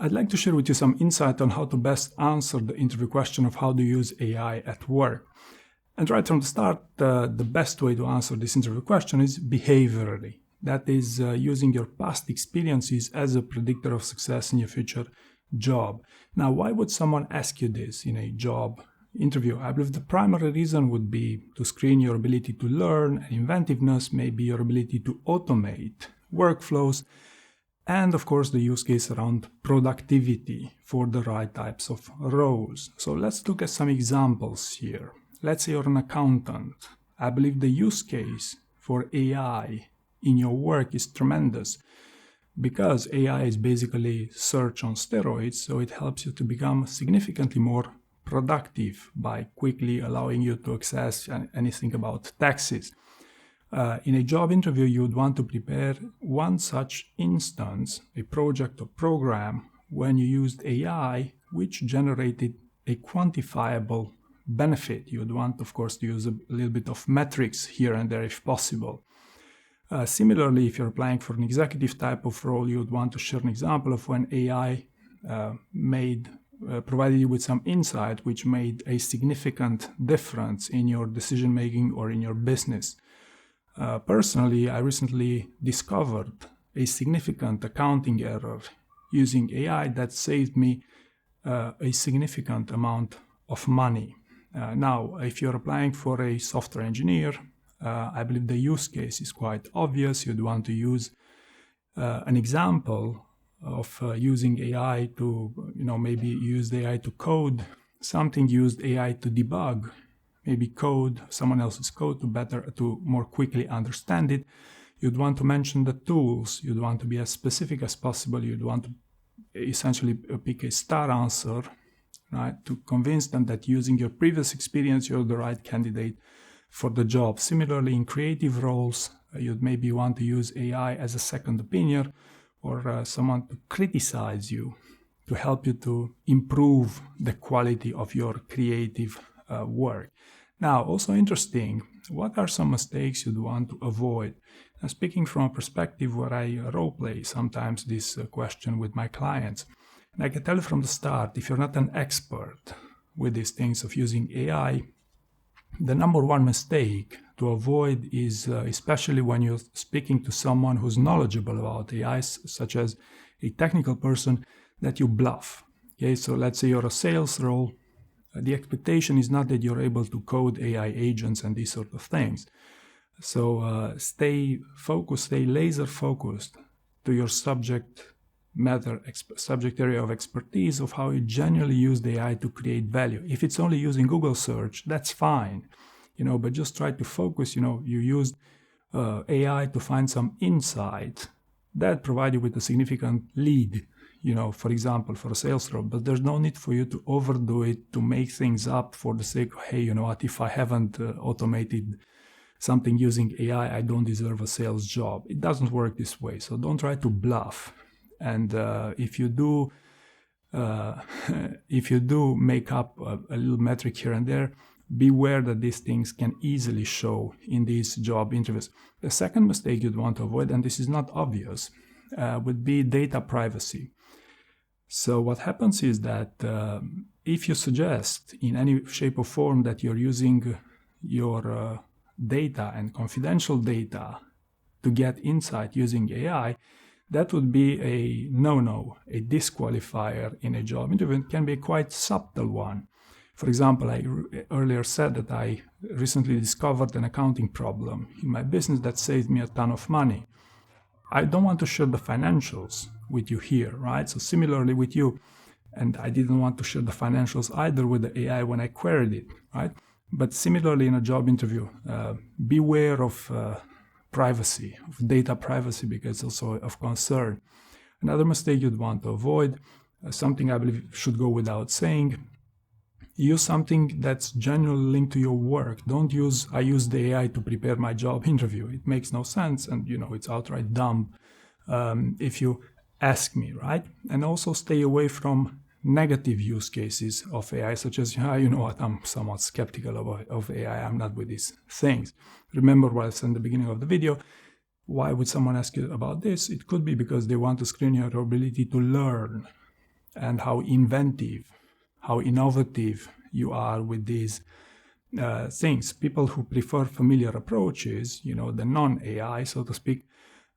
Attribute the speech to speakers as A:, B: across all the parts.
A: I'd like to share with you some insight on how to best answer the interview question of how to use AI at work. And right from the start, the best way to answer this interview question is behaviorally. That is, using your past experiences as a predictor of success in your future job. Now, why would someone ask you this in a job interview? I believe the primary reason would be to screen your ability to learn and inventiveness, maybe your ability to automate workflows, and of course the use case around productivity for the right types of roles. So let's look at some examples here. Let's say you're an accountant. I believe the use case for AI in your work is tremendous because AI is basically search on steroids, so it helps you to become significantly more productive by quickly allowing you to access anything about taxes. In a job interview, you would want to prepare one such instance, a project or program, when you used AI, which generated a quantifiable benefit. You would want, of course, to use a little bit of metrics here and there if possible. Similarly, if you're applying for an executive type of role, you would want to share an example of when AI provided you with some insight which made a significant difference in your decision making or in your business. Personally, I recently discovered a significant accounting error using AI that saved me a significant amount of money. Now, if you're applying for a software engineer, I believe the use case is quite obvious. You'd want to use an example of using AI to, maybe use the AI to code something, used AI to debug, maybe code someone else's code to more quickly understand it. You'd want to mention the tools. You'd want to be as specific as possible. You'd want to essentially pick a star answer, right, to convince them that using your previous experience, you're the right candidate for the job. Similarly, in creative roles, you'd maybe want to use AI as a second opinion or someone to criticize you, to help you to improve the quality of your creative work. Now, also interesting, what are some mistakes you'd want to avoid? Now, speaking from a perspective where I role play sometimes this question with my clients, and I can tell you from the start, if you're not an expert with these things of using AI, the number one mistake to avoid is, especially when you're speaking to someone who's knowledgeable about AI, such as a technical person, that you bluff. Okay, so let's say you're a sales role. The expectation is not that you're able to code AI agents and these sort of things. So stay focused, stay laser focused to your subject area of expertise of how you genuinely use the AI to create value. If it's only using Google search, that's fine, but just try to focus. You used AI to find some insight that provide you with a significant lead, for example, for a sales role, but there's no need for you to overdo it, to make things up for the sake of, hey, what, if I haven't automated something using AI, I don't deserve a sales job. It doesn't work this way. So don't try to bluff. And if you do make up a little metric here and there, beware that these things can easily show in these job interviews. The second mistake you'd want to avoid, and this is not obvious, would be data privacy. So what happens is that if you suggest in any shape or form that you're using your data and confidential data to get insight using AI, that would be a no-no, a disqualifier in a job interview. It can be a quite subtle one. For example, I earlier said that I recently discovered an accounting problem in my business that saved me a ton of money. I don't want to share the financials with you here, right? So similarly with you, and I didn't want to share the financials either with the AI when I queried it, right? But similarly in a job interview, beware of privacy, of data privacy, because it's also of concern. Another mistake you'd want to avoid, something I believe should go without saying, use something that's genuinely linked to your work. Don't use, I use the AI to prepare my job interview. It makes no sense, and it's outright dumb if you ask me, right? And also stay away from negative use cases of AI, such as, I'm somewhat skeptical of AI. I'm not with these things. Remember what I said in the beginning of the video. Why would someone ask you about this? It could be because they want to screen your ability to learn. and how inventive, how innovative you are with these things. People who prefer familiar approaches, the non-AI, so to speak,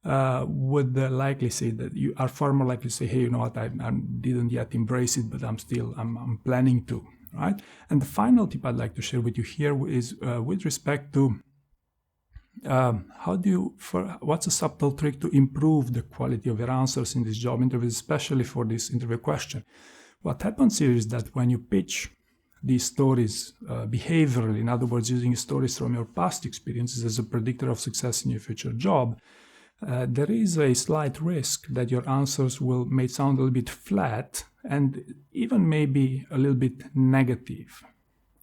A: would likely say that you are far more likely to say, hey, you know what, I didn't yet embrace it, but I'm planning to, right? And the final tip I'd like to share with you here is with respect to what's a subtle trick to improve the quality of your answers in these job interviews, especially for this interview question. What happens here is that when you pitch these stories behaviorally, in other words, using stories from your past experiences as a predictor of success in your future job, there is a slight risk that your answers may sound a little bit flat and even maybe a little bit negative,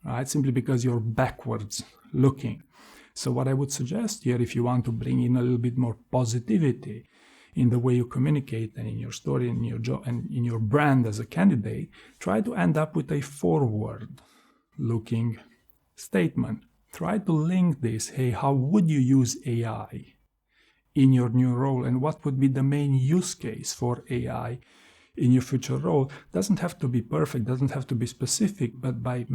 A: right? Simply because you're backwards looking. So what I would suggest here, if you want to bring in a little bit more positivity in the way you communicate and in your story, in your job, and in your brand as a candidate, try to end up with a forward-looking statement. Try to link this, hey, how would you use AI in your new role, and what would be the main use case for AI in your future role? Doesn't have to be perfect, doesn't have to be specific, but by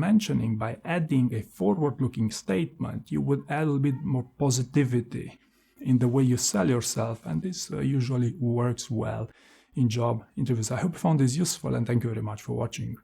A: adding a forward-looking statement, you would add a little bit more positivity in the way you sell yourself, and this usually works well in job interviews. I hope you found this useful, and thank you very much for watching.